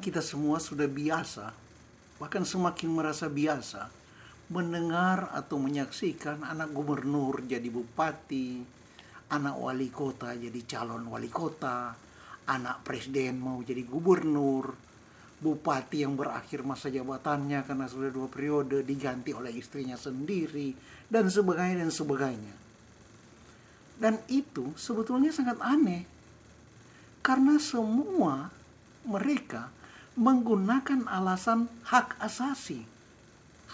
kita semua sudah biasa, bahkan semakin merasa biasa, mendengar atau menyaksikan anak gubernur jadi bupati, anak wali kota jadi calon wali kota, anak presiden mau jadi gubernur, bupati yang berakhir masa jabatannya karena sudah 2 periode diganti oleh istrinya sendiri, dan sebagainya dan sebagainya. Dan itu sebetulnya sangat aneh, karena semua mereka menggunakan alasan hak asasi,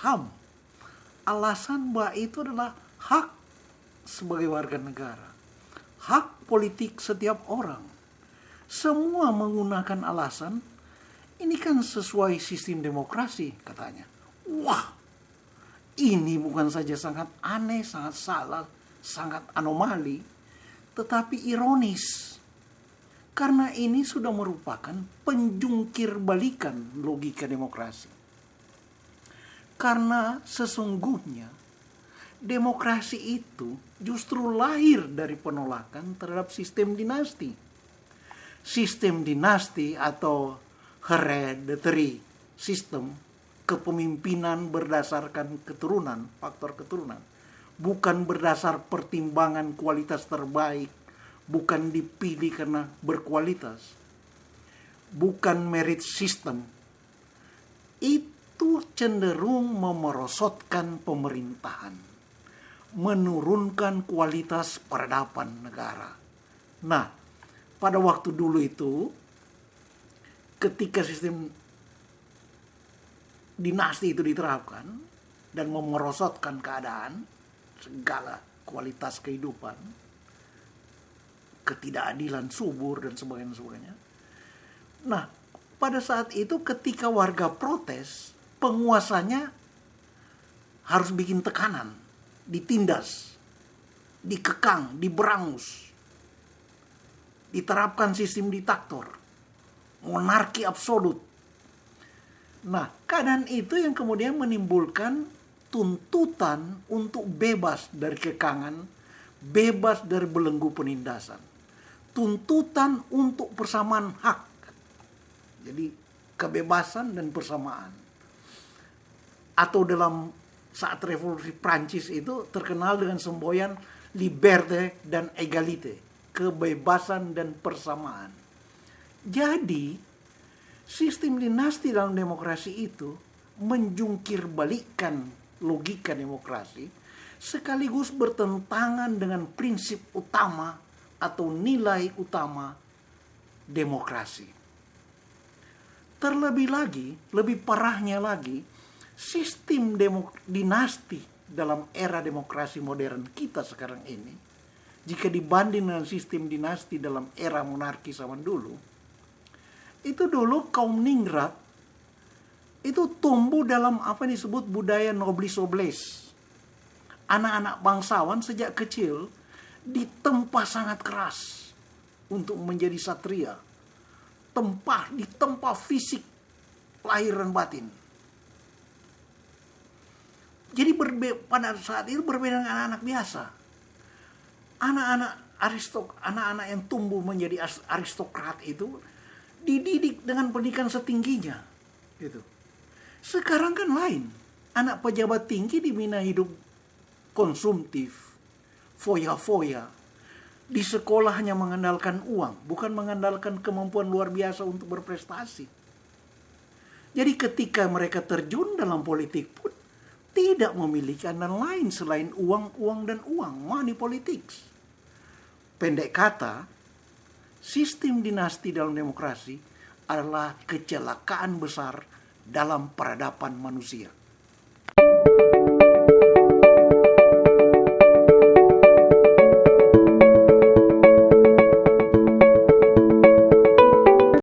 HAM. Alasan bahwa itu adalah hak sebagai warga negara, hak politik setiap orang. Semua menggunakan alasan, ini kan sesuai sistem demokrasi katanya. Wah, ini bukan saja sangat aneh, sangat salah, sangat anomali, tetapi ironis. Karena ini sudah merupakan penjungkir balikan logika demokrasi. Karena sesungguhnya demokrasi itu justru lahir dari penolakan terhadap sistem dinasti. Sistem dinasti atau hereditary system, kepemimpinan berdasarkan keturunan, faktor keturunan, bukan berdasar pertimbangan kualitas terbaik, bukan dipilih karena berkualitas, bukan merit system, itu cenderung memerosotkan pemerintahan, menurunkan kualitas peradaban negara. Nah, pada waktu dulu itu, ketika sistem dinasti itu diterapkan dan memerosotkan keadaan, segala kualitas kehidupan, ketidakadilan subur dan sebagainya. Nah, pada saat itu ketika warga protes, penguasanya harus bikin tekanan, ditindas, dikekang, diberangus, diterapkan sistem diktator, monarki absolut. Nah, keadaan itu yang kemudian menimbulkan tuntutan untuk bebas dari kekangan, bebas dari belenggu penindasan. Tuntutan untuk persamaan hak. Jadi kebebasan dan persamaan. Atau dalam saat revolusi Prancis itu terkenal dengan semboyan liberté dan égalité. Kebebasan dan persamaan. Jadi sistem dinasti dalam demokrasi itu menjungkir balikkan logika demokrasi, sekaligus bertentangan dengan prinsip utama atau nilai utama demokrasi. Terlebih lagi, lebih parahnya lagi, sistem dinasti dalam era demokrasi modern kita sekarang ini, jika dibanding dengan sistem dinasti dalam era monarki zaman dulu, itu dulu kaum ningrat itu tumbuh dalam apa yang disebut budaya noblesse oblige. Anak-anak bangsawan sejak kecil ditempa sangat keras untuk menjadi satria. Ditempa fisik, lahir dan batin. Jadi pada saat itu berbeda dengan anak-anak biasa. Anak-anak yang tumbuh menjadi aristokrat itu dididik dengan pendidikan setingginya. Gitu. Sekarang kan lain. Anak pejabat tinggi dibina hidup konsumtif, foya-foya. Di sekolah hanya mengandalkan uang, bukan mengandalkan kemampuan luar biasa untuk berprestasi. Jadi ketika mereka terjun dalam politik pun tidak memiliki andalan lain selain uang, uang dan uang, money politics. Pendek kata, sistem dinasti dalam demokrasi adalah kecelakaan besar dalam peradaban manusia.